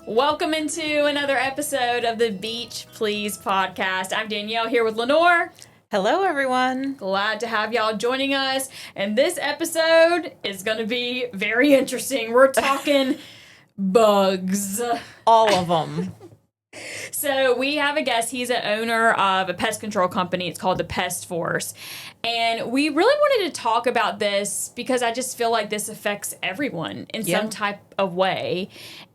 Welcome into another episode of the Beach Please podcast. I'm Danielle here with Lenore. Hello, everyone. Glad to have y'all joining us. And this episode is going to be very interesting. We're talking bugs. All of them. So we have a guest. He's an owner of a pest control company. It's called the Pest Force. And we really wanted to talk about this because I just feel like this affects everyone in some type of way.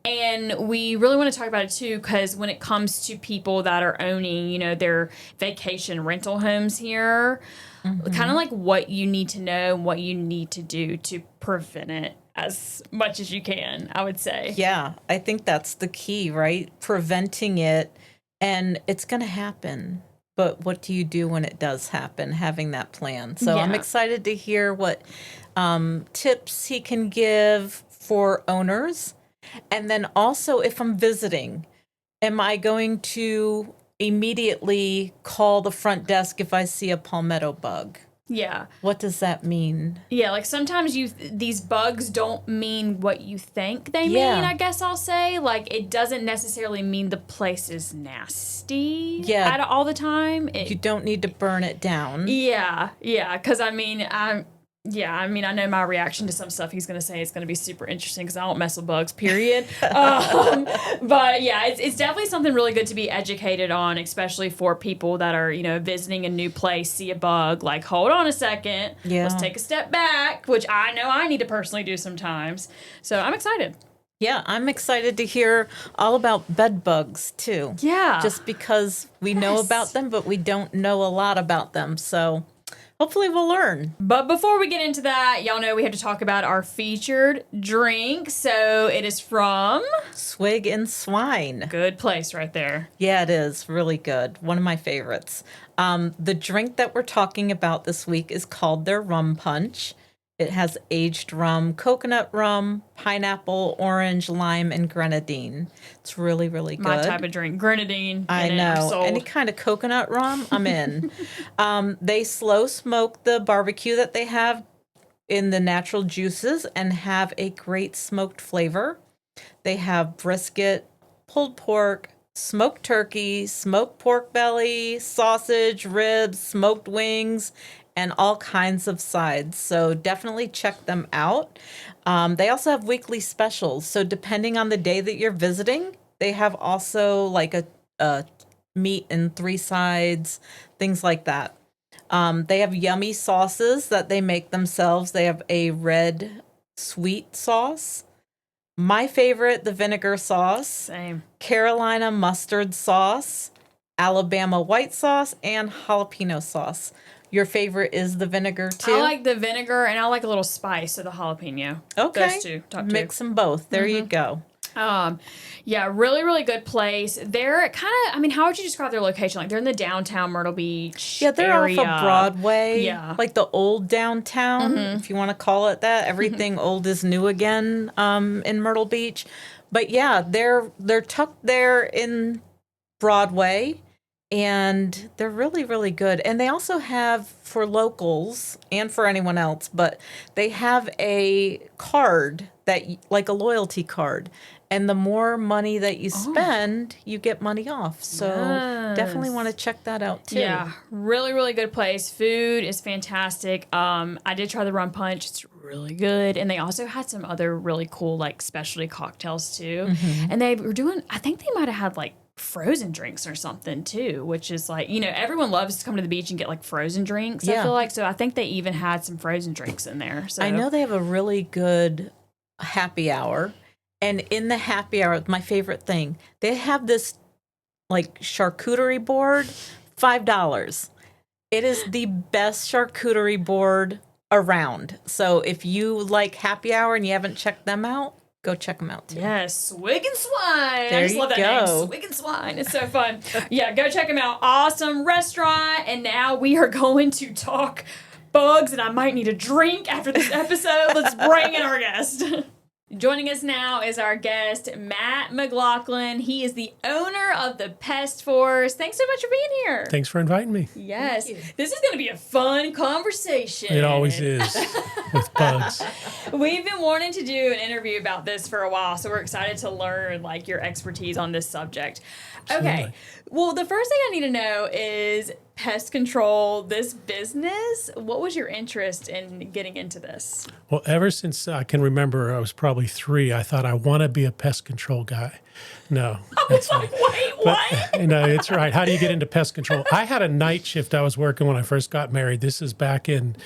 And we really want to talk about it too because when it comes to people that are owning, you know, their vacation rental homes here, kind of like what you need to know and what you need to do to prevent it as much as you can, I would say. Yeah, I think that's the key, right? Preventing it, and it's going to happen. But what do you do when it does happen? Having that plan. So I'm excited to hear what tips he can give for owners. And then also, if I'm visiting, am I going to immediately call the front desk if I see a palmetto bug? Yeah. What does that mean? Yeah, like sometimes these bugs don't mean what you think they mean, I guess I'll say. Like, it doesn't necessarily mean the place is nasty all the time. You don't need to burn it down. Yeah, because I know my reaction to some stuff he's going to say is going to be super interesting because I don't mess with bugs, period. But yeah, it's definitely something really good to be educated on, especially for people that are, you know, visiting a new place, see a bug, like, hold on a second, let's take a step back, which I know I need to personally do sometimes. So I'm excited. Yeah, I'm excited to hear all about bed bugs, too. Yeah. Just because we know about them, but we don't know a lot about them. So hopefully we'll learn. But before we get into that, y'all know we have to talk about our featured drink. So it is from Swig and Swine. Good place right there. Yeah, it is. Really good. One of my favorites. The drink that we're talking about this week is called their Rum Punch. It has aged rum, coconut rum, pineapple, orange, lime, and grenadine. It's really, really good. My type of drink. Grenadine. I know. Any kind of coconut rum, I'm in. They slow smoke the barbecue that they have in the natural juices and have a great smoked flavor. They have brisket, pulled pork, smoked turkey, smoked pork belly, sausage, ribs, smoked wings, and all kinds of sides. So definitely check them out. They also have weekly specials. So depending on the day that you're visiting, they have also like a meat and 3 sides, things like that. They have yummy sauces that they make themselves. They have a red sweet sauce. My favorite, the vinegar sauce. Same. Carolina mustard sauce, Alabama white sauce, and jalapeno sauce. Your favorite is the vinegar, too? I like the vinegar, and I like a little spice of the jalapeno. Okay. Those two. Mix them both. There you go. Yeah, really, really good place. They're kind of, I mean, how would you describe their location? Like, they're in the downtown Myrtle Beach they're area. off of Broadway. Yeah. Like the old downtown, if you want to call it that. Everything old is new again in Myrtle Beach. But yeah, they're tucked there in Broadway. And they're really, really good. And they also have, for locals and for anyone else, but they have a card that, like a loyalty card. And the more money that you spend, you get money off. So definitely want to check that out, too. Yeah, really, really good place. Food is fantastic. I did try the rum punch. It's really good. And they also had some other really cool, like, specialty cocktails, too. And they were doing, I think they might have had, like, frozen drinks or something too, which is like, you know, everyone loves to come to the beach and get like frozen drinks. I feel like, so I think they even had some frozen drinks in there. So I know they have a really good happy hour, and in the happy hour, my favorite thing, they have this like charcuterie board, $5. It is the best charcuterie board around. So if you like happy hour and you haven't checked them out, go check them out, too. Yes, Swig and Swine. There I just love that go. name, Swig and Swine. It's so fun. Yeah, go check them out. Awesome restaurant. And now we are going to talk bugs, and I might need a drink after this episode. Let's bring in our guest. Joining us now is our guest, Matt McLaughlin. He is the owner of the Pest Force. Thanks so much for being here. Thanks for inviting me. Yes. This is going to be a fun conversation. It always is. with bugs. We've been wanting to do an interview about this for a while, so we're excited to learn like your expertise on this subject. Okay. Absolutely. Well, the first thing I need to know is pest control, this business. What was your interest in getting into this? Well, ever since I can remember, I was probably 3, I thought I want to be a pest control guy. No, that's Like, wait, what? no, it's right. How do you get into pest control? I had a night shift I was working when I first got married. This is back in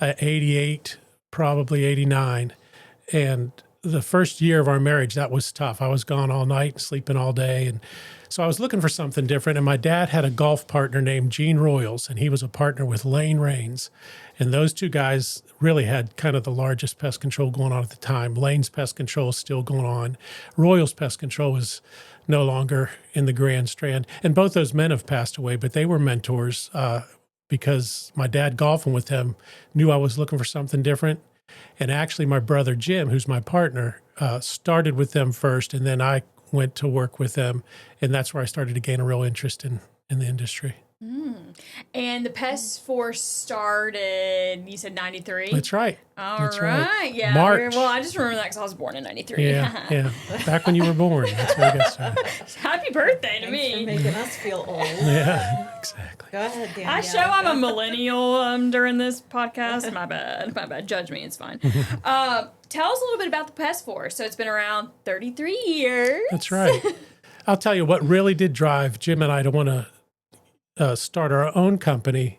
88, probably 89. And the first year of our marriage, that was tough. I was gone all night, sleeping all day. And so I was looking for something different. And my dad had a golf partner named Gene Royals, and he was a partner with Lane Rains. And those two guys really had kind of the largest pest control going on at the time. Lane's pest control is still going on. Royals pest control was no longer in the Grand Strand. And both those men have passed away, but they were mentors because my dad, golfing with them, knew I was looking for something different. And actually, my brother Jim, who's my partner, started with them first, and then I went to work with them, and that's where I started to gain a real interest in the industry. And the Pest Force started, you said 93? That's right. All That's right. Yeah. March. Well, I just remember that because I was born in 93. Yeah. Back when you were born, that's where I got started. Happy birthday to Thanks for me. making us feel old. Yeah, exactly. Go ahead, Danielle. I show I'm a millennial during this podcast. My bad. Judge me. It's fine. Tell us a little bit about the Pest Force. So it's been around 33 years. That's right. I'll tell you what really did drive Jim and I to want to start our own company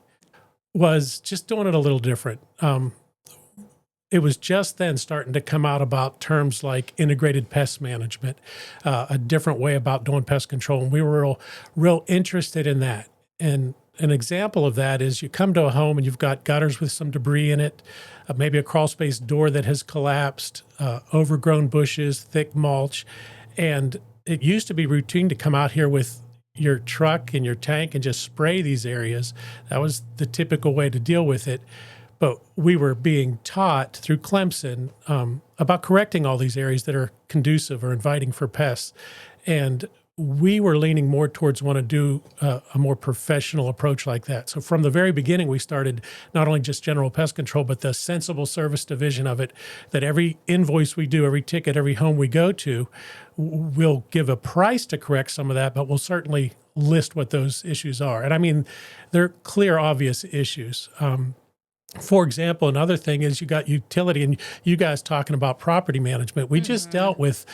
was just doing it a little different. It was just then starting to come out about terms like integrated pest management, a different way about doing pest control. And we were real interested in that. And an example of that is you come to a home and you've got gutters with some debris in it, maybe a crawl space door that has collapsed, overgrown bushes, thick mulch. And it used to be routine to come out here with your truck and your tank and just spray these areas. That was the typical way to deal with it. But we were being taught through Clemson about correcting all these areas that are conducive or inviting for pests. And we were leaning more towards want to do a more professional approach like that. So from the very beginning, we started not only just general pest control, but the sensible service division of it, that every invoice we do, every ticket, every home we go to, we'll give a price to correct some of that, but we'll certainly list what those issues are. And I mean, they're clear, obvious issues. For example, another thing is you got utility, and you guys talking about property management. We just dealt with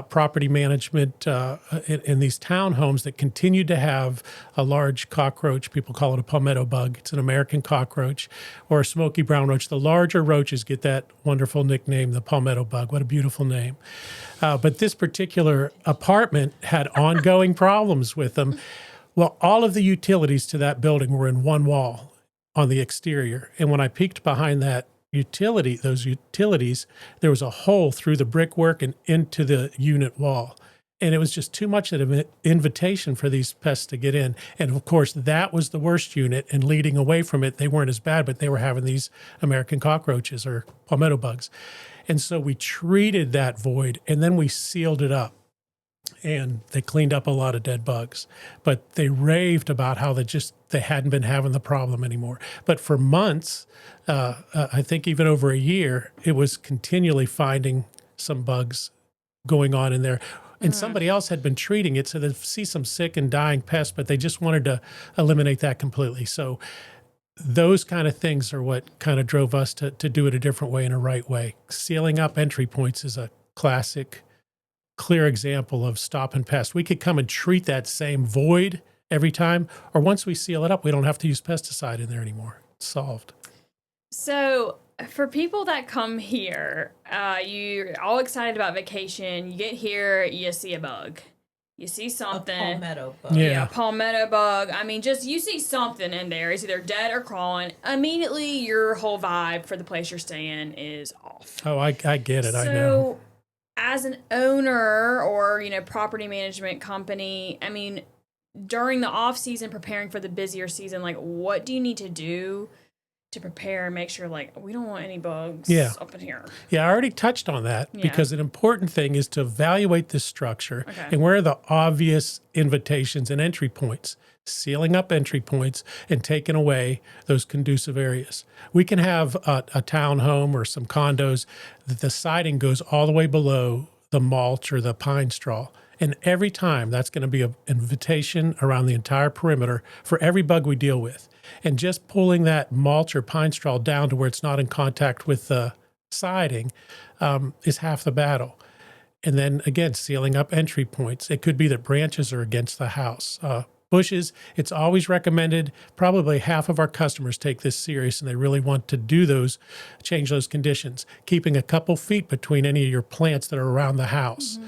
property management in these townhomes that continue to have a large cockroach. People call it a palmetto bug. It's an American cockroach or a smoky brown roach. The larger roaches get that wonderful nickname, the palmetto bug. What a beautiful name. But this particular apartment had ongoing problems with them. Well, all of the utilities to that building were in one wall on the exterior. And when I peeked behind those utilities, there was a hole through the brickwork and into the unit wall. And it was just too much of an invitation for these pests to get in. And of course, that was the worst unit. And leading away from it, they weren't as bad, but they were having these American cockroaches or palmetto bugs. And so we treated that void and then we sealed it up. And they cleaned up a lot of dead bugs, but they raved about how they hadn't been having the problem anymore. But for months, I think even over a year, it was continually finding some bugs going on in there. And somebody else had been treating it, so they see some sick and dying pests, but they just wanted to eliminate that completely. So those kind of things are what kind of drove us to do it a different way and a right way. Sealing up entry points is a classic, clear example of stop and pest. We could come and treat that same void every time, or once we seal it up, we don't have to use pesticide in there anymore. It's solved. So for people that come here, you're all excited about vacation. You get here, you see a bug. You see something. A palmetto bug. Yeah, palmetto bug. I mean, just you see something in there. It's either dead or crawling. Immediately, your whole vibe for the place you're staying is off. Oh, I get it. So, I know. as an owner or, property management company, I mean, during the off season, preparing for the busier season, like what do you need to do to prepare and make sure, like, we don't want any bugs Yeah. up in here? Yeah, I already touched on that Yeah. because an important thing is to evaluate this structure Okay. and where are the obvious invitations and entry points, sealing up entry points and taking away those conducive areas. We can have a townhome or some condos that the siding goes all the way below the mulch or the pine straw. And every time that's going to be an invitation around the entire perimeter for every bug we deal with. And just pulling that mulch or pine straw down to where it's not in contact with the siding is half the battle. And then again, sealing up entry points. It could be that branches are against the house. Bushes, it's always recommended. Probably half of our customers take this serious and they really want to do those, change those conditions. Keeping a couple feet between any of your plants that are around the house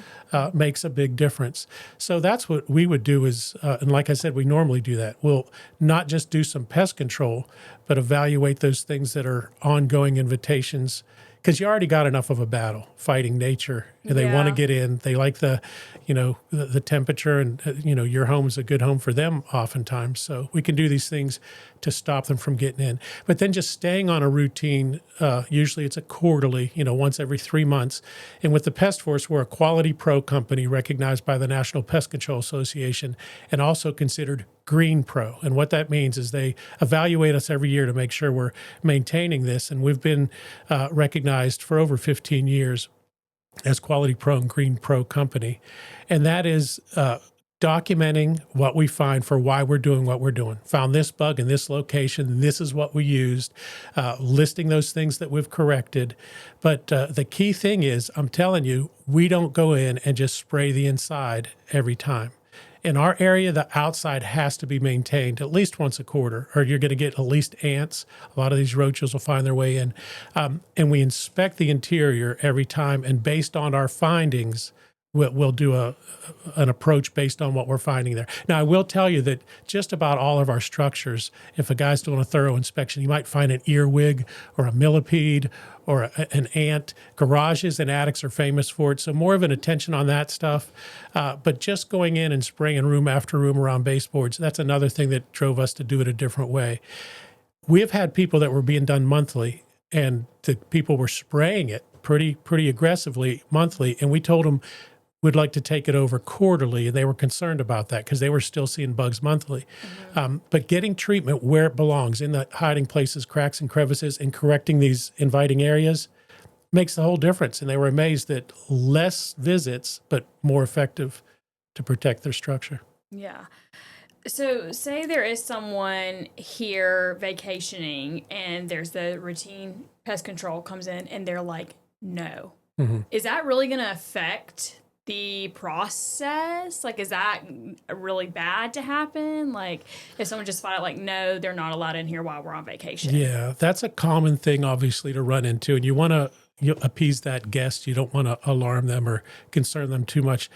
makes a big difference. So that's what we would do is, and like I said, we normally do that. We'll not just do some pest control, but evaluate those things that are ongoing invitations, because you already got enough of a battle fighting nature, and they want to Yeah. get in. They like the temperature, and your home is a good home for them oftentimes. So we can do these things to stop them from getting in. But then just staying on a routine. Usually it's a quarterly, once every 3 months. And with the Pest Force, we're a Quality Pro company recognized by the National Pest Control Association and also considered Green Pro. And what that means is they evaluate us every year to make sure we're maintaining this. And we've been recognized for over 15 years as Quality Pro and Green Pro company. And that is documenting what we find for why we're doing what we're doing. Found this bug in this location. This is what we used. Listing those things that we've corrected. But the key thing is, I'm telling you, we don't go in and just spray the inside every time. In our area, the outside has to be maintained at least once a quarter, or you're going to get at least ants. A lot of these roaches will find their way in. And we inspect the interior every time, and based on our findings, we'll do an approach based on what we're finding there. Now, I will tell you that just about all of our structures, if a guy's doing a thorough inspection, you might find an earwig or a millipede or an ant. Garages and attics are famous for it, so more of an attention on that stuff. But just going in and spraying room after room around baseboards, that's another thing that drove us to do it a different way. We have had people that were being done monthly, and the people were spraying it pretty aggressively monthly, and we told them we'd like to take it over quarterly, and they were concerned about that because they were still seeing bugs monthly. But getting treatment where it belongs, in the hiding places, cracks and crevices, and correcting these inviting areas makes the whole difference. And they were amazed that less visits, but more effective to protect their structure. Yeah. So say there is someone here vacationing and there's the routine pest control comes in and they're like, no. Is that really going to affect the process? Like, is that really bad to happen? Like, if someone just find out, like, no, they're not allowed in here while we're on vacation. Yeah, that's a common thing, obviously, to run into. And you want to appease that guest. You don't want to alarm them or concern them too much.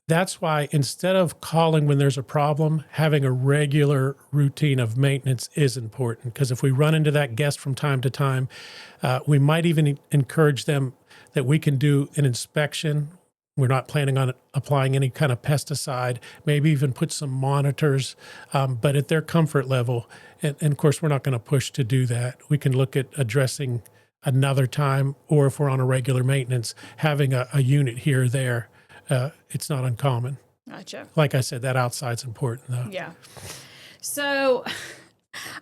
That's why instead of calling when there's a problem, having a regular routine of maintenance is important. Because if we run into that guest from time to time, we might even encourage them that we can do an inspection. We're not planning on applying any kind of pesticide, maybe even put some monitors, but at their comfort level. And of course, we're not going to push to do that. We can look at addressing another time, or if we're on a regular maintenance, having a unit here or there. It's not uncommon. Gotcha. Like I said, that outside's important, though. Yeah. So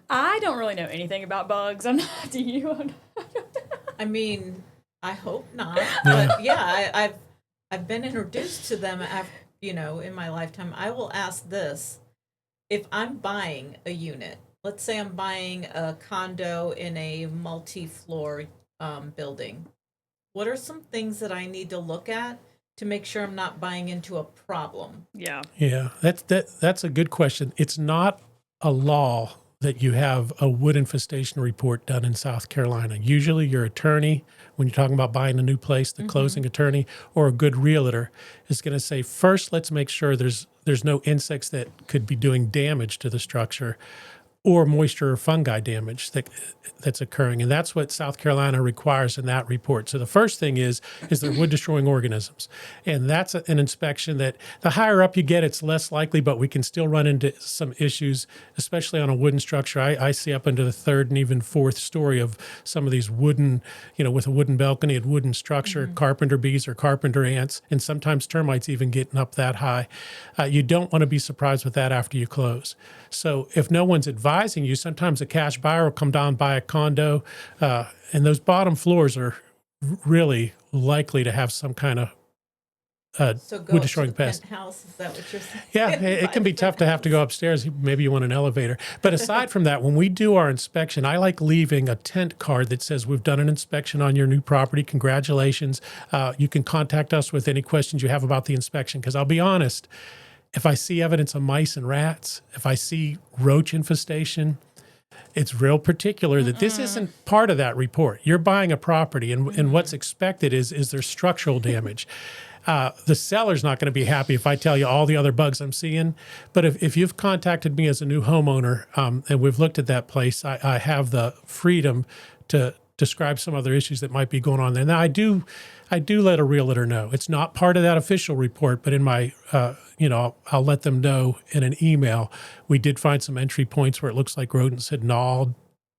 I don't really know anything about bugs. I'm not. Do you? I mean, I hope not. But yeah, I've been introduced to them after, in my lifetime. I will ask this: if I'm buying a unit, let's say I'm buying a condo in a multi-floor building, what are some things that I need to look at to make sure I'm not buying into a problem? Yeah. Yeah, that's a good question. It's not a law that you have a wood infestation report done in South Carolina. Usually your attorney, when you're talking about buying a new place, the closing attorney or a good realtor is going to say, first, let's make sure there's no insects that could be doing damage to the structure. or moisture or fungi damage that's occurring. And that's what South Carolina requires in that report. So the first thing is there wood destroying organisms. And that's an inspection that the higher up you get, it's less likely, but we can still run into some issues, especially on a wooden structure. I see up into the third and even fourth story of some of these wooden, with a wooden balcony and wooden structure, carpenter bees or carpenter ants, and sometimes termites even getting up that high. You don't want to be surprised with that after you close. So if no one's advising you, sometimes a cash buyer will come down, buy a condo, and those bottom floors are really likely to have some kind of So go wood up to destroying the pest. penthouse. Is that what you're saying? Yeah, it can be tough to have to go upstairs. Maybe you want an elevator. But aside from that, when we do our inspection, I like leaving a tent card that says, we've done an inspection on your new property. Congratulations. You can contact us with any questions you have about the inspection. Because I'll be honest, if I see evidence of mice and rats, if I see roach infestation, it's real particular that this isn't part of that report. You're buying a property, and what's expected is there structural damage. The seller's not going to be happy if I tell you all the other bugs I'm seeing. But if you've contacted me as a new homeowner and we've looked at that place, I have the freedom to describe some other issues that might be going on there. Now, I do let a realtor know. It's not part of that official report, but in my, I'll let them know in an email. We did find some entry points where it looks like rodents had gnawed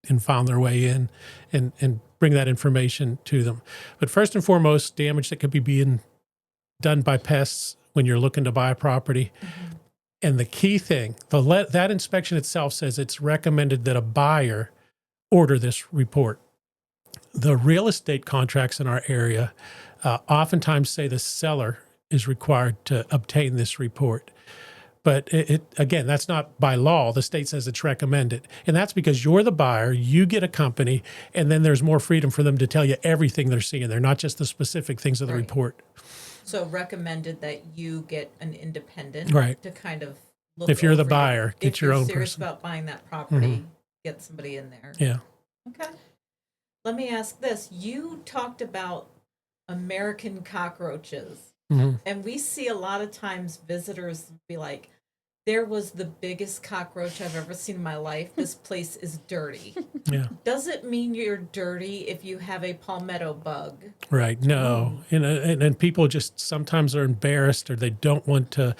and found their way in, and bring that information to them. But first and foremost, damage that could be being done by pests when you're looking to buy a property. And the key thing, that inspection itself says it's recommended that a buyer order this report. The real estate contracts in our area oftentimes say the seller is required to obtain this report. But again, that's not by law. The state says it's recommended. And that's because you're the buyer, you get a company, and then there's more freedom for them to tell you everything they're seeing. They're not just the specific things of the report. So recommended that you get an independent to kind of look if you're the over buyer, get your own If you're serious person. about buying that property, get somebody in there. Yeah. Okay. Let me ask this. You talked about American cockroaches. And we see a lot of times visitors be like, there was the biggest cockroach I've ever seen in my life. This place is dirty. Yeah. Does it mean you're dirty if you have a palmetto bug? Right. No. And people just sometimes are embarrassed or they don't want to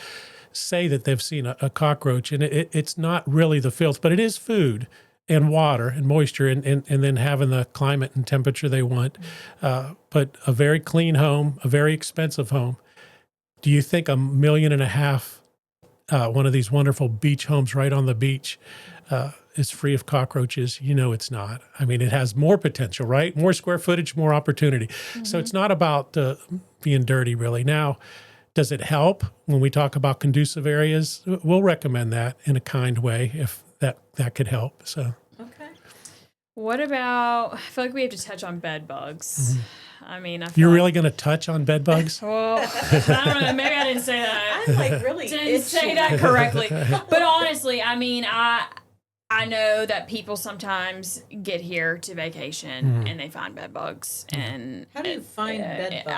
say that they've seen a cockroach. And it's not really the filth, but it is food and water and moisture and then having the climate and temperature they want. But a very clean home, a very expensive home. Do you think $1.5 million, one of these wonderful beach homes right on the beach, is free of cockroaches? It's not. I mean, it has more potential, right? More square footage, more opportunity. So it's not about being dirty, really. Now, does it help when we talk about conducive areas? We'll recommend that in a kind way if that could help. So. Okay. What about, I feel like we have to touch on bed bugs. I mean, You're really going to touch on bed bugs? Well, I don't know. Maybe I didn't say that. I'm like really Didn't say that correctly. But honestly, I mean, I know that people sometimes get here to vacation and they find bed bugs. And how do you find bed bugs?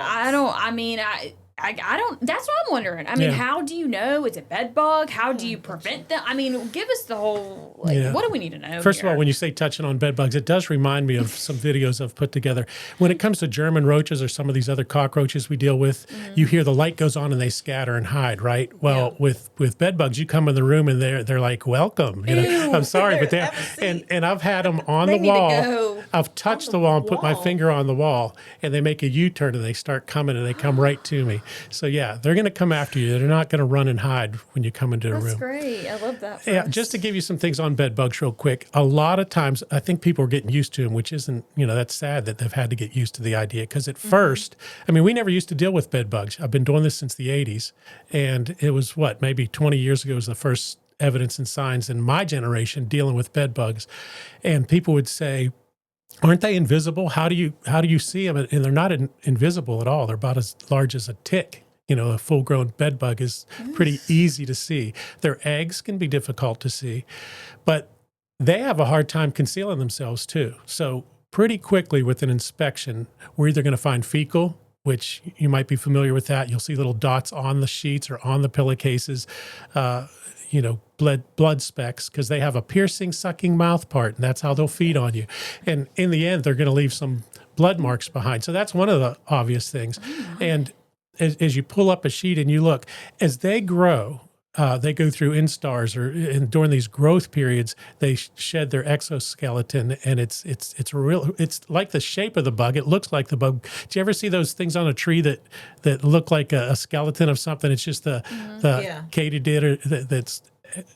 I don't. That's what I'm wondering. I mean, how do you know it's a bed bug? How do you prevent them? I mean, give us the whole, what do we need to know? First of all, when you say touching on bed bugs, it does remind me of some videos I've put together. When it comes to German roaches or some of these other cockroaches we deal with, you hear the light goes on and they scatter and hide, right? Well, with bed bugs, you come in the room and they're like, welcome. I'm sorry, but and I've had them on the wall. I've touched the wall and put my finger on the wall, and they make a U-turn and they start coming and they come right to me. So yeah, they're going to come after you. They're not going to run and hide when you come into a room. That's great. I love that. Yeah, just to give you some things on bed bugs real quick. A lot of times, I think people are getting used to them, which isn't, that's sad that they've had to get used to the idea. Because at first, I mean, we never used to deal with bed bugs. I've been doing this since the 80s. And it was maybe 20 years ago was the first evidence and signs in my generation dealing with bed bugs. And people would say, aren't they invisible? How do you see them? And they're not invisible at all. They're about as large as a tick. A full-grown bed bug is pretty easy to see. Their eggs can be difficult to see, but they have a hard time concealing themselves too. So pretty quickly with an inspection, we're either going to find fecal which you might be familiar with that. You'll see little dots on the sheets or on the pillowcases, blood specks, because they have a piercing, sucking mouth part, and that's how they'll feed on you. And in the end, they're going to leave some blood marks behind. So that's one of the obvious things. And as you pull up a sheet and you look, as they grow, they go through instars, and during these growth periods, they shed their exoskeleton, and it's like the shape of the bug. It looks like the bug. Do you ever see those things on a tree that look like a skeleton of something? It's just the katydid that's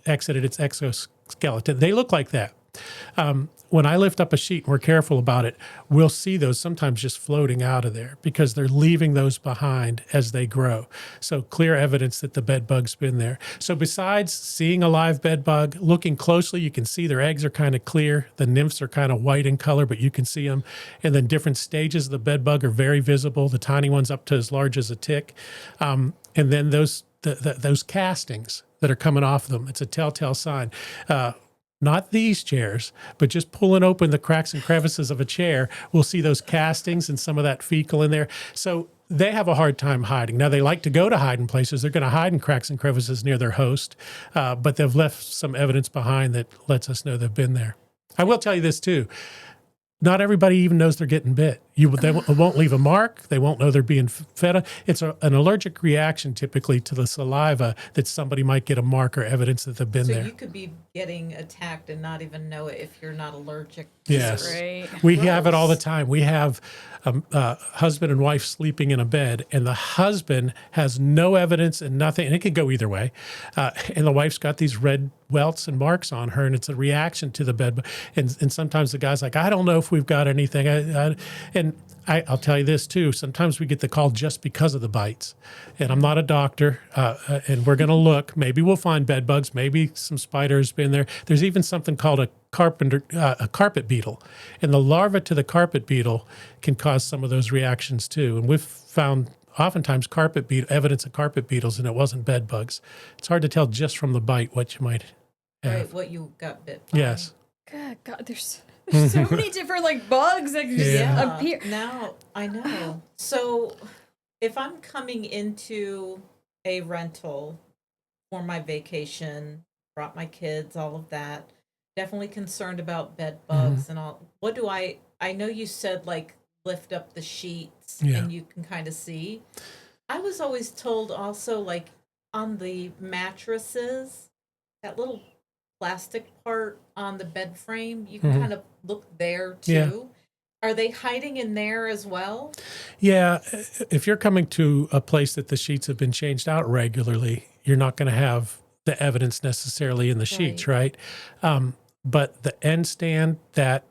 exited its exoskeleton. They look like that. When I lift up a sheet and we're careful about it, we'll see those sometimes just floating out of there because they're leaving those behind as they grow. So clear evidence that the bed bug's been there. So besides seeing a live bed bug, looking closely, you can see their eggs are kind of clear. The nymphs are kind of white in color, but you can see them. And then different stages of the bed bug are very visible. The tiny ones up to as large as a tick. And then those castings that are coming off them, it's a telltale sign. Not these chairs, but just pulling open the cracks and crevices of a chair, we'll see those castings and some of that fecal in there. So they have a hard time hiding. Now, they like to go to hiding places. They're going to hide in cracks and crevices near their host, but they've left some evidence behind that lets us know they've been there. I will tell you this, too. Not everybody even knows they're getting bit. They won't leave a mark. They won't know they're being fed. It's an allergic reaction typically to the saliva that somebody might get a mark or evidence that they've been there. So you could be getting attacked and not even know it if you're not allergic. Yes. Right. We have it all the time. We have a husband and wife sleeping in a bed, and the husband has no evidence and nothing, and it could go either way. And the wife's got these red welts and marks on her, and it's a reaction to the bed. And sometimes the guy's like, I don't know if we've got anything. And I'll tell you this too. Sometimes we get the call just because of the bites. And I'm not a doctor, and we're going to look. Maybe we'll find bed bugs. Maybe some spiders been there. There's even something called a carpet beetle, and the larva to the carpet beetle can cause some of those reactions too. And we've found oftentimes evidence of carpet beetles, and it wasn't bed bugs. It's hard to tell just from the bite what you might have. Right, what you got bit by. Yes. God, there's so many different bugs that just appear. Now, I know. So if I'm coming into a rental for my vacation, brought my kids, all of that, definitely concerned about bed bugs and all. What do I know you said lift up the sheets and you can kind of see. I was always told also on the mattresses, that little plastic part on the bed frame, you can kind of look there too. Yeah. Are they hiding in there as well? Yeah. If you're coming to a place that the sheets have been changed out regularly, you're not going to have the evidence necessarily in the sheets, right? But the end stand, that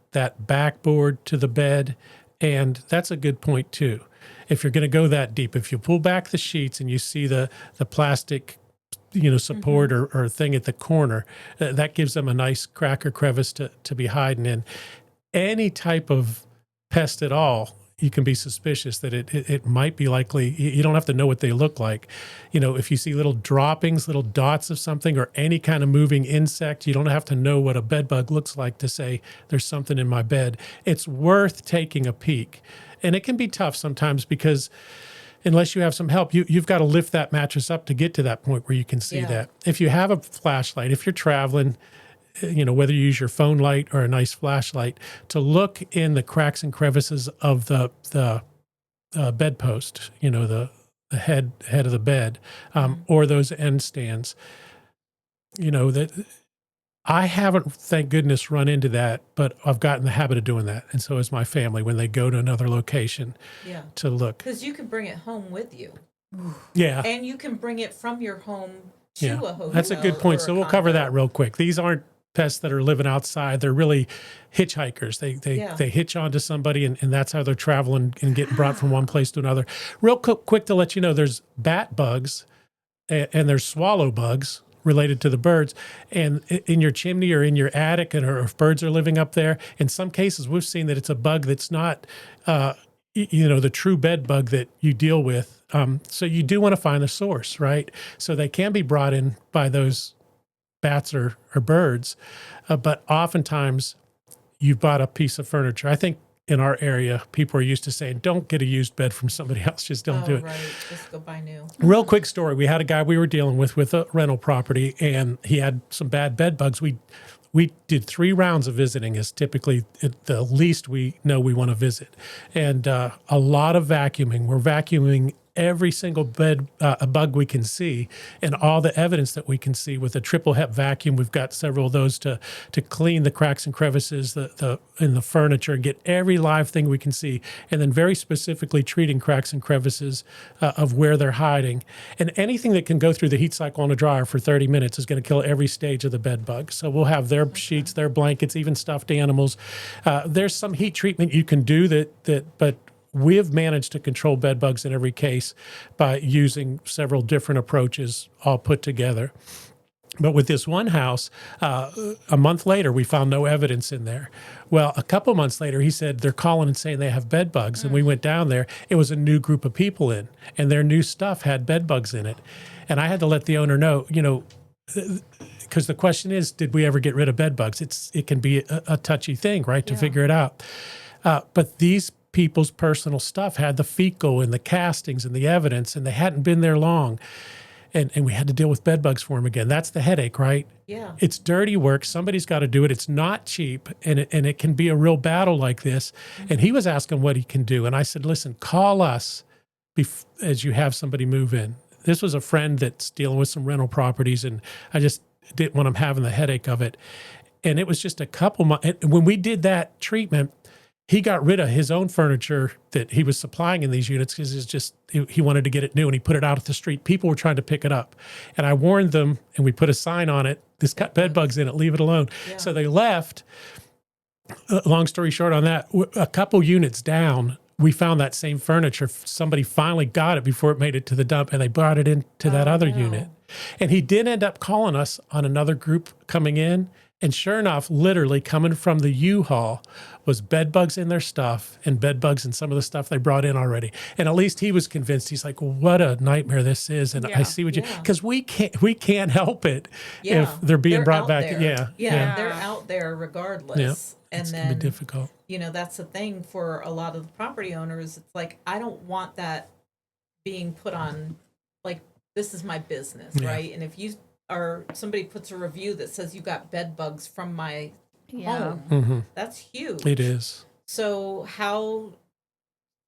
backboard to the bed, and that's a good point too. If you're going to go that deep, if you pull back the sheets and you see the plastic support or thing at the corner, that gives them a nice crack or crevice to be hiding in. Any type of pest at all, you can be suspicious that it might be likely. You don't have to know what they look like. If you see little droppings, little dots of something, or any kind of moving insect, you don't have to know what a bed bug looks like to say there's something in my bed. It's worth taking a peek. And it can be tough sometimes because unless you have some help, you've got to lift that mattress up to get to that point where you can see that. If you have a flashlight, if you're traveling, whether you use your phone light or a nice flashlight, to look in the cracks and crevices of the bedpost, the head of the bed, or those end stands. That I haven't, thank goodness, run into that, but I've gotten the habit of doing that, and so has my family when they go to another location to look. Because you can bring it home with you. Yeah, and you can bring it from your home to a hotel. That's a good point. So we'll cover that real quick. These aren't pests that are living outside. They're really hitchhikers. They hitch onto somebody, and that's how they're traveling and getting brought from one place to another. Real quick to let you know, there's bat bugs and there's swallow bugs related to the birds, and in your chimney or in your attic, or if birds are living up there, in some cases we've seen that it's a bug that's not the true bed bug that you deal with. So you do want to find the source, right? So they can be brought in by those bats or birds, but oftentimes you've bought a piece of furniture. I think in our area, people are used to saying, don't get a used bed from somebody else. Just don't do it. Right. Just go buy new. Real quick story. We had a guy we were dealing with a rental property, and he had some bad bed bugs. We did 3 rounds of visiting is typically the least we know we want to visit. And a lot of vacuuming. We're vacuuming every single bed a bug we can see, and all the evidence that we can see with a triple HEP vacuum. We've got several of those to clean the cracks and crevices in the furniture and get every live thing we can see, and then very specifically treating cracks and crevices of where they're hiding. And anything that can go through the heat cycle on a dryer for 30 minutes is going to kill every stage of the bed bug. So we'll have their sheets, their blankets, even stuffed animals. There's some heat treatment you can do but we have managed to control bed bugs in every case by using several different approaches all put together. But with this one house, a month later, we found no evidence in there. Well, a couple months later, he said they're calling and saying they have bed bugs. And we went down there. It was a new group of people in, and their new stuff had bed bugs in it. And I had to let the owner know, because the question is, did we ever get rid of bed bugs? It can be a touchy thing, right, to figure it out. But these people's personal stuff had the fecal and the castings and the evidence, and they hadn't been there long. And we had to deal with bed bugs for them again. That's the headache, right? Yeah. It's dirty work. Somebody's got to do it. It's not cheap, and it can be a real battle like this. And he was asking what he can do. And I said, listen, call us as you have somebody move in. This was a friend that's dealing with some rental properties, and I just didn't want him having the headache of it. And it was just a couple months. When we did that treatment, he got rid of his own furniture that he was supplying in these units because he wanted to get it new, and he put it out at the street. People were trying to pick it up. And I warned them, and we put a sign on it, this got bed bugs in it, leave it alone. Yeah. So they left. Long story short on that, a couple units down, we found that same furniture. Somebody finally got it before it made it to the dump, and they brought it into that other unit. And he did end up calling us on another group coming in. And sure enough, literally coming from the U-Haul was bed bugs in their stuff and bed bugs in some of the stuff they brought in already. And at least he was convinced. He's like, what a nightmare this is. And I see what because we can't help it if they're being brought back. There. Yeah, they're out there regardless. Yeah. And it's then gonna be difficult. That's the thing for a lot of the property owners. It's like, I don't want that being put on, like, this is my business, right? And if you or somebody puts a review that says you got bed bugs from my home, that's huge. It is. So how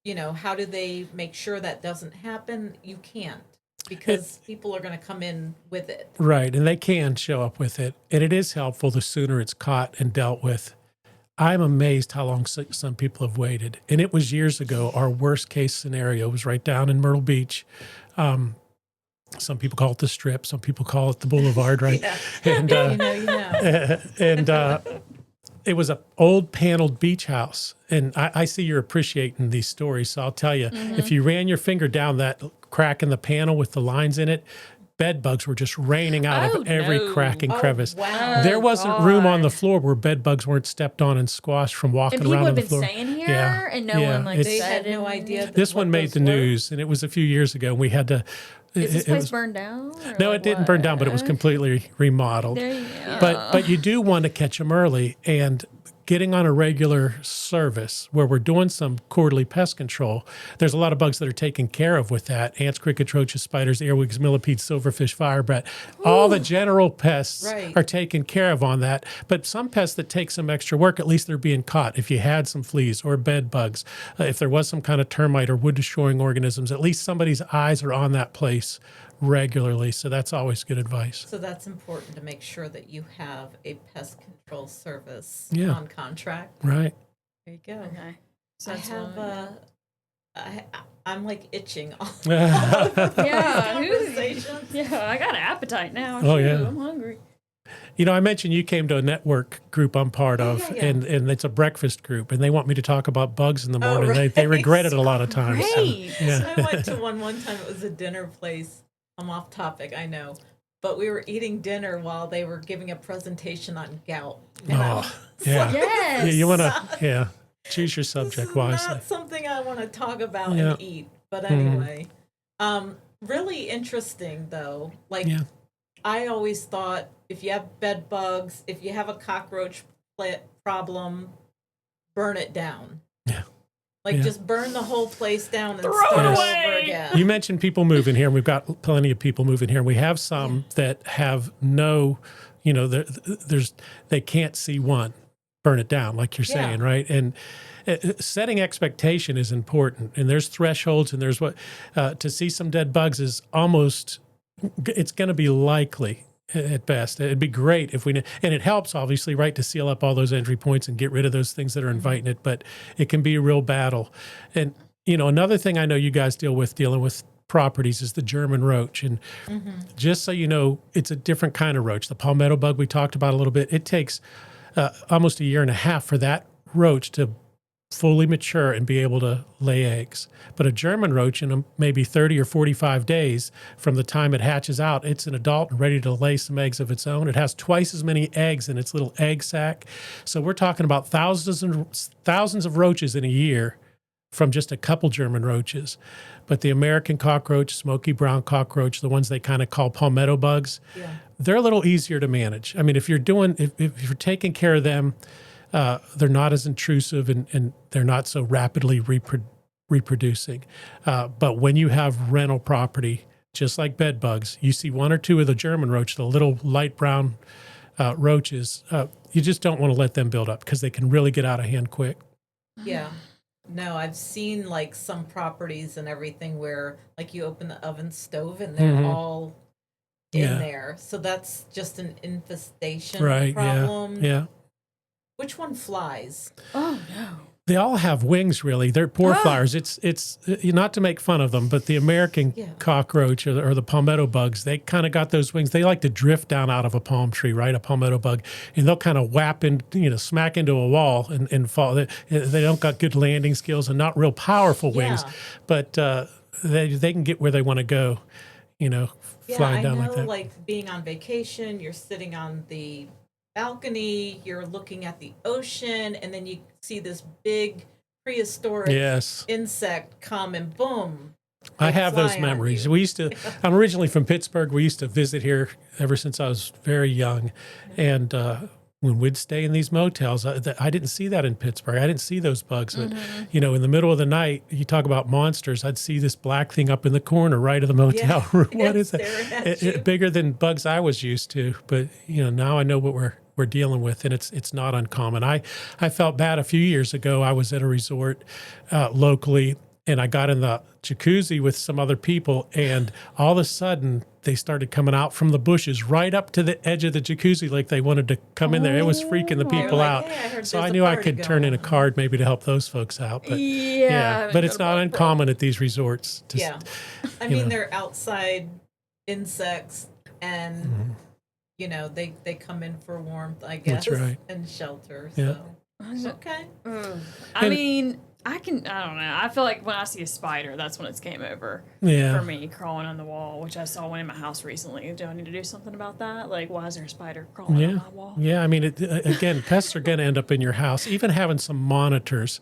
do they make sure that doesn't happen? You can't, because people are going to come in with it. Right, and they can show up with it. And it is helpful the sooner it's caught and dealt with. I'm amazed how long some people have waited. And it was years ago. Our worst case scenario was right down in Myrtle Beach. Some people call it the Strip. Some people call it the Boulevard, right? And and it was an old paneled beach house. And I see you're appreciating these stories. So I'll tell you, if you ran your finger down that crack in the panel with the lines in it, bed bugs were just raining out of every crack and crevice. Wow. There wasn't room on the floor where bed bugs weren't stepped on and squashed from walking around on the floor. And people have been staying here, and no one they had no idea. This one made the news, and it was a few years ago. And we had to. Is this place burned down? No, it didn't burn down, but it was completely remodeled. There you go. But you do want to catch them early, and getting on a regular service where we're doing some quarterly pest control. There's a lot of bugs that are taken care of with that. Ants, crickets, roaches, spiders, earwigs, millipedes, silverfish, firebat. All the general pests are taken care of on that. But some pests that take some extra work, at least they're being caught. If you had some fleas or bed bugs, if there was some kind of termite or wood destroying organisms, at least somebody's eyes are on that place regularly. So that's always good advice. So that's important to make sure that you have a pest control service on contract. Right. There you go. Okay. So I'm like itching all Yeah, conversations. I got an appetite now. Oh, yeah. I'm hungry. I mentioned you came to a network group I'm part of, and it's a breakfast group, and they want me to talk about bugs in the morning. Right. They regret it a lot of times. Great. So I went to one time. It was a dinner place. I'm off topic, I know. But we were eating dinner while they were giving a presentation on gout. Yeah. Yes. You want to, choose your subject wisely. Not something I want to talk about and eat. But anyway, really interesting though. Like, I always thought if you have bed bugs, if you have a cockroach problem, burn it down. Yeah. Like, Yeah. just burn the whole place down and Throw start it over away. again. You mentioned people moving here, and we've got plenty of people moving here. We have some that have no, they can't see one, burn it down, like you're saying, right? And setting expectation is important. And there's thresholds, and there's to see some dead bugs is almost, it's going to be likely at best. It'd be great if and it helps obviously, right, to seal up all those entry points and get rid of those things that are inviting it, but it can be a real battle. And, another thing I know you guys dealing with properties is the German roach. And just so you know, it's a different kind of roach. The palmetto bug we talked about a little bit, it takes almost a year and a half for that roach to fully mature and be able to lay eggs. But a German roach, in maybe 30 or 45 days from the time it hatches out, it's an adult and ready to lay some eggs of its own. It has twice as many eggs in its little egg sac. So we're talking about thousands of roaches in a year from just a couple German roaches. But the American cockroach, smoky brown cockroach, the ones they kind of call palmetto bugs, they're a little easier to manage. I mean, if you're taking care of them, they're not as intrusive and they're not so rapidly reproducing. But when you have rental property, just like bed bugs, you see one or two of the German roach, the little light brown roaches, you just don't want to let them build up because they can really get out of hand quick. Yeah. No, I've seen like some properties and everything where like you open the oven stove and they're all in there. So that's just an infestation problem. Yeah. Which one flies? Oh no. They all have wings, really. They're poor flyers. It's not to make fun of them, but the American cockroach or the palmetto bugs, they kind of got those wings. They like to drift down out of a palm tree, right? A palmetto bug, and they'll kind of whap in, smack into a wall and fall. They don't got good landing skills and not real powerful wings, but they can get where they want to go, flying down like that. Like being on vacation, you're sitting on the balcony, you're looking at the ocean, and then you see this big prehistoric insect come and boom. I have those memories. We used to, I'm originally from Pittsburgh. We used to visit here ever since I was very young. And when we'd stay in these motels, I didn't see that in Pittsburgh. I didn't see those bugs. But, in the middle of the night, you talk about monsters, I'd see this black thing up in the corner right of the motel room. What is it? Bigger than bugs I was used to. But, now I know what we're dealing with, and it's not uncommon. I felt bad a few years ago. I was at a resort locally, and I got in the jacuzzi with some other people, and all of a sudden they started coming out from the bushes right up to the edge of the jacuzzi like they wanted to come in there. It was freaking the people out. Hey, so I knew I could turn in a card maybe to help those folks out. But but it's not uncommon at these resorts. I mean, they're outside insects, and they come in for warmth, I guess, that's right, and shelter. Yeah. So okay. I mean, I don't know. I feel like when I see a spider, that's when it's game over for me, crawling on the wall, which I saw one in my house recently. Do I need to do something about that? Like, why is there a spider crawling on my wall? Yeah, I mean, again, pests are going to end up in your house. Even having some monitors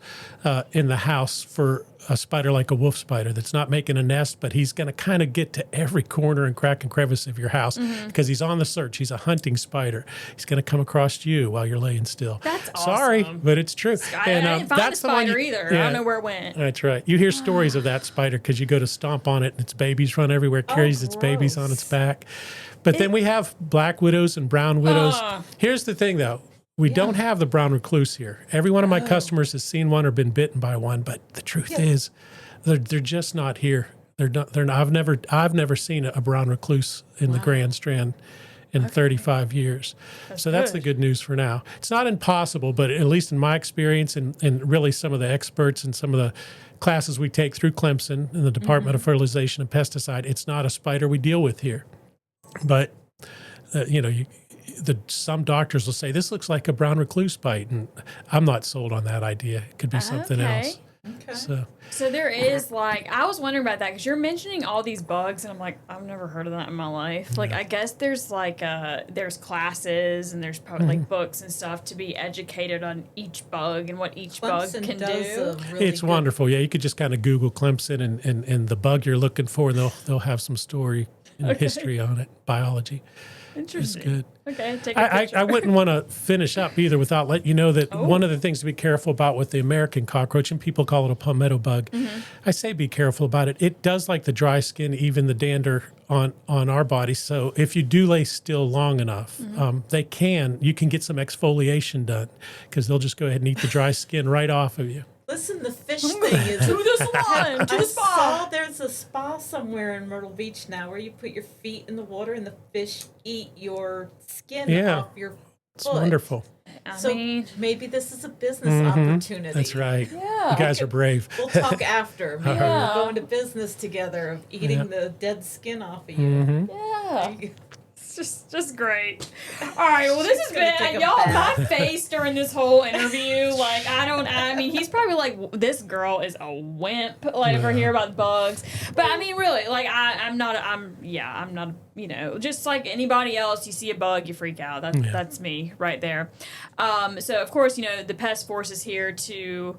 in the house for a spider like a wolf spider that's not making a nest, but he's going to kind of get to every corner and crack and crevice of your house because he's on the search. He's a hunting spider. He's going to come across you while you're laying still. That's awesome. Sorry, but it's true. I didn't find the spider either. I don't know where it went. That's right. You hear stories of that spider because you go to stomp on it and its babies run everywhere, carries its babies on its back. But then we have black widows and brown widows. Here's the thing, though. We don't have the brown recluse here. Every one of my customers has seen one or been bitten by one, but the truth is, they're just not here. They're not. I've never seen a brown recluse in the Grand Strand in 35 years. That's the good news for now. It's not impossible, but at least in my experience and really some of the experts and some of the classes we take through Clemson in the Department of Fertilization and Pesticide, it's not a spider we deal with here. But, some doctors will say, this looks like a brown recluse bite, and I'm not sold on that idea. It could be something else. Okay. So there is I was wondering about that because you're mentioning all these bugs, and I'm like, I've never heard of that in my life. Like, I guess there's there's classes and there's probably books and stuff to be educated on each bug and what each Clemson bug can does do. a really It's good- wonderful. Yeah, you could just kind of Google Clemson and the bug you're looking for, and they'll have some story and history on it, biology. It's Interesting. good. Okay, take a picture. I wouldn't want to finish up either without letting you know that one of the things to be careful about with the American cockroach, and people call it a palmetto bug, I say be careful about it. It does like the dry skin, even the dander on our body. So if you do lay still long enough, you can get some exfoliation done because they'll just go ahead and eat the dry skin right off of you. Listen, the fish thing is To the salon, to I the spa. saw there's a spa somewhere in Myrtle Beach now where you put your feet in the water and the fish eat your skin off your foot. It's wonderful. So maybe this is a business opportunity. That's right. Yeah. You guys are brave. We'll talk after. Maybe Yeah. we'll go into business together of eating the dead skin off of you. Yeah. It's just great. All right, well, this has gonna take been, a y'all, bath. my face during this whole interview, like, I mean, he's probably like, this girl is a wimp, like, if we're here about bugs. But, I mean, really, like, I'm not, you know, just like anybody else, you see a bug, you freak out. That's me right there. So, of course, you know, the Pest Force is here to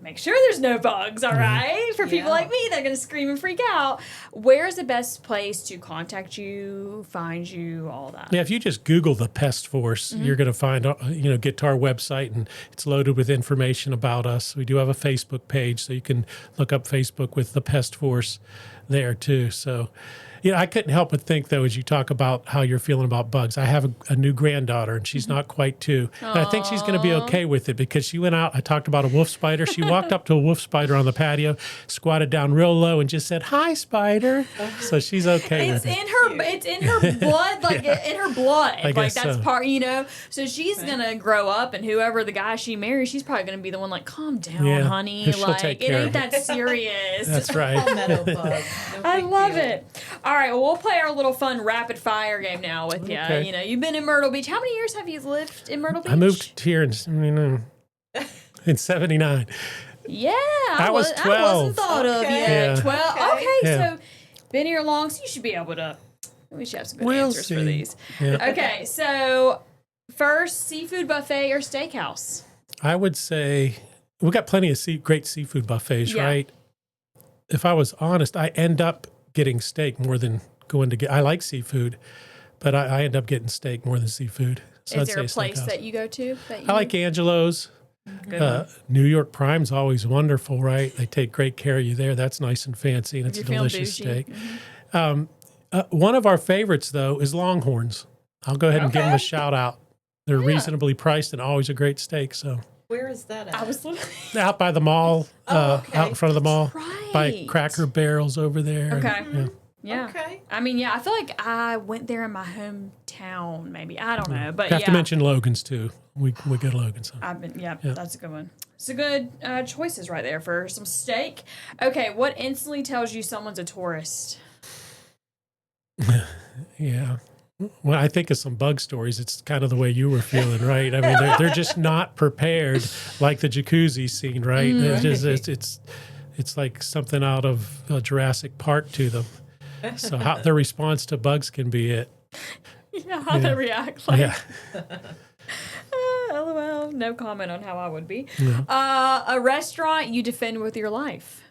make sure there's no bugs, all right? For people like me, they're going to scream and freak out. Where's the best place to contact you, find you, all that? Yeah, if you just Google the Pest Force, you're going to find, get to our website, and it's loaded with information about us. We do have a Facebook page, so you can look up Facebook with the Pest Force there too. So, I couldn't help but think, though, as you talk about how you're feeling about bugs, I have a new granddaughter, and she's not quite 2. And I think she's going to be okay with it because she went out. I talked about a wolf spider. She walked up to a wolf spider on the patio, squatted down real low, and just said, "Hi, spider." So she's okay with it. It's in her blood, like in her blood. I Like guess that's so. part, So she's gonna grow up, and whoever the guy she marries, she's probably gonna be the one like, "Calm down, Yeah, honey. she'll Like take it care ain't of it." that serious." That's right. Palmetto bug. No I big love deal. it. All right, well, we'll play our little fun rapid fire game now with you. Okay. You've been in Myrtle Beach. How many years have you lived in Myrtle Beach? I moved here in 79. Yeah, I was I 12. wasn't thought of Okay. yet. Yeah. 12. Okay. Okay, Yeah. so been here long, so you should be able to. We should have some good We'll answers for see. these. Yeah. Okay, so first, seafood buffet or steakhouse? I would say we got plenty of great seafood buffets, Yeah. right? If I was honest, I end up getting steak more than going to get. I like seafood, but I end up getting steak more than seafood. So Is I'd there a say place steakhouse. that you go to? That you I like Angelo's. Good one. New York Prime's always wonderful, right? They take great care of you there. That's nice and fancy, and it's a You're feeling delicious bougie. steak. One of our favorites, though, is Longhorns. I'll go ahead and give them a shout out. They're reasonably priced and always a great steak. So Where is that at? I was literally. out by the mall, okay. out in front of the mall, Right. by Cracker Barrels over there. Okay. Yeah. Yeah. Okay. I mean, I feel like I went there in my hometown, maybe. I don't know. But You have to mention Logan's too. We go to Logan's. I've been, that's a good one. It's a good choices right there for some steak. Okay, what instantly tells you someone's a tourist? Yeah. When I think of some bug stories, it's kind of the way you were feeling, right? I mean, they're just not prepared like the jacuzzi scene, right? It's like something out of Jurassic Park to them. So how their response to bugs can be it. Yeah, how they react. Like, Yeah. LOL, no comment on how I would be. A restaurant you defend with your life.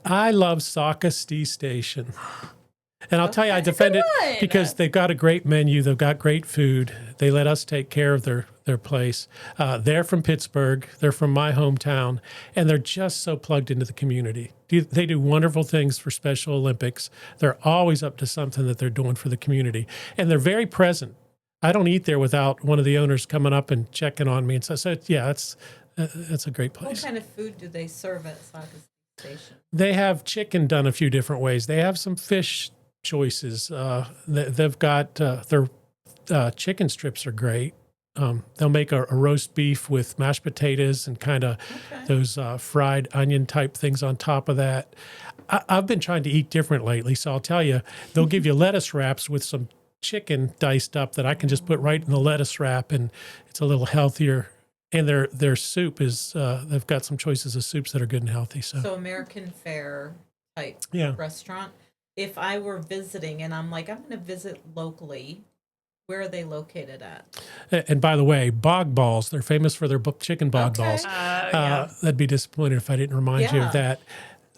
I love Saukesty Station. And I'll tell you, I That's a defend it good one. because they've got a great menu. They've got great food. They let us take care of their place. They're from Pittsburgh. They're from my hometown. And they're just so plugged into the community. They do wonderful things for Special Olympics. They're always up to something that they're doing for the community. And they're very present. I don't eat there without one of the owners coming up and checking on me. And so yeah, that's a great What place. kind of food do they serve at Saukesty Station? They have chicken done a few different ways. They have some fish choices. They've got their chicken strips are great. They'll make a roast beef with mashed potatoes and kind of those fried onion type things on top of that. I've been trying to eat different lately, so I'll tell you, they'll give you lettuce wraps with some chicken diced up that I can just put right in the lettuce wrap, and it's a little healthier. And their soup is they've got some choices of soups that are good and healthy. So American fare type restaurant. If I were visiting and I'm like, I'm going to visit locally, where are they located at? And by the way, bog balls, they're famous for their chicken bog Okay. balls. That'd be disappointed if I didn't remind you Yeah. of that.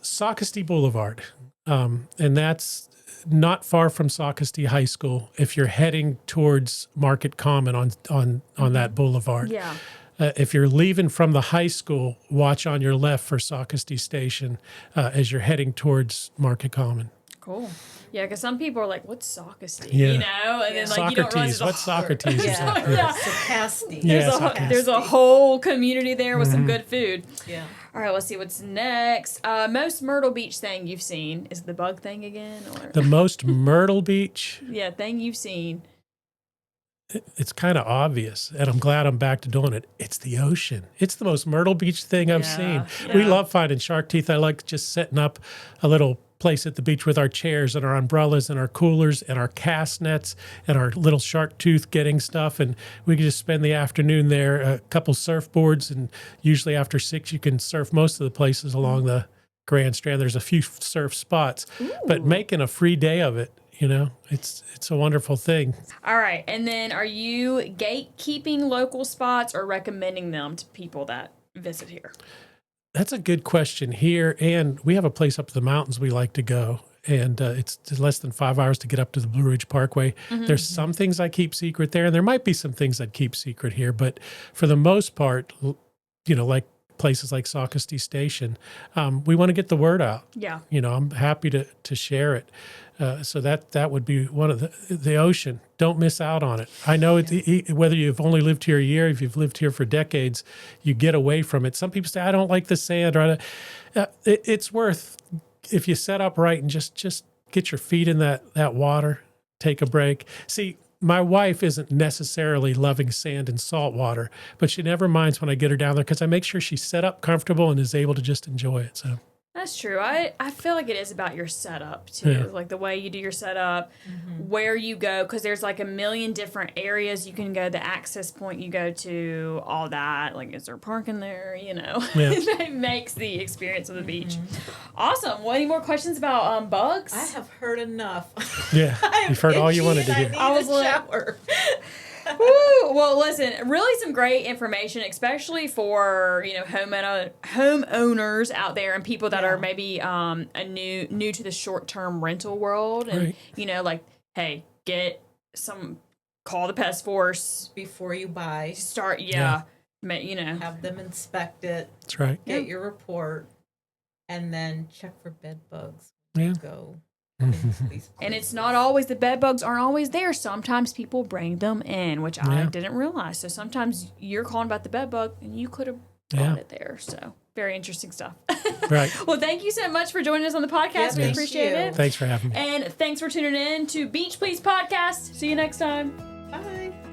Saukesty Boulevard. and that's not far from Socastee High School if you're heading towards Market Common on that boulevard. Yeah. If you're leaving from the high school, watch on your left for Socastee Station as you're heading towards Market Common. Cool. Yeah, because some people are like, "What's Socastee?" Yeah. You know, and then like you don't realize Socrates. What's Socrates? Yeah. Socastee. Yeah. There's a whole community there with some good food. Yeah. All right, let's see what's next. Most Myrtle Beach thing you've seen is the bug thing again, or The most Myrtle Beach, thing you've seen. it's kind of obvious, and I'm glad I'm back to doing it. It's the ocean. It's the most Myrtle Beach thing I've seen. We yeah. love finding shark teeth. I like just setting up a little place at the beach with our chairs and our umbrellas and our coolers and our cast nets and our little shark tooth getting stuff, and we can just spend the afternoon there. A couple surfboards, and usually after 6 you can surf most of the places along the Grand Strand. There's a few surf spots, but making a free day of it, it's a wonderful thing. All right, and then are you gatekeeping local spots or recommending them to people that visit here? That's a good question here. And we have a place up in the mountains we like to go. And it's less than 5 hours to get up to the Blue Ridge Parkway. There's some things I keep secret there, and there might be some things I'd keep secret here. But for the most part, like places like Socastee Station, we want to get the word out. Yeah. I'm happy to share it. So that would be one of the ocean. Don't miss out on it. I know whether you've only lived here a year, if you've lived here for decades, you get away from it. Some people say, I don't like the sand. Or it's worth, if you set up right and just get your feet in that water, take a break. See, my wife isn't necessarily loving sand and salt water, but she never minds when I get her down there because I make sure she's set up comfortable and is able to just enjoy it. So. That's true. I feel like it is about your setup too, like the way you do your setup, where you go, because there's like a million different areas you can go, the access point you go to, all that. Like, is there parking there? It makes the experience of the beach awesome. Well, any more questions about bugs? I have heard enough. Yeah, you've heard all you wanted to hear. I was shower. Woo! Well, listen, really some great information, especially for homeowners out there and people that are maybe new to the short-term rental world, and hey, call the Pest Force before you buy. Start, have them inspect it. That's right. Get your report, and then check for bed bugs. Yeah. Go. And it's not always, the bed bugs aren't always there. Sometimes people bring them in, which I didn't realize. So sometimes you're calling about the bed bug and you could have brought it there. So very interesting stuff. Right. Well, thank you so much for joining us on the podcast. We appreciate it. Thanks for having me. And thanks for tuning in to Beach Please Podcast. See you next time. Bye.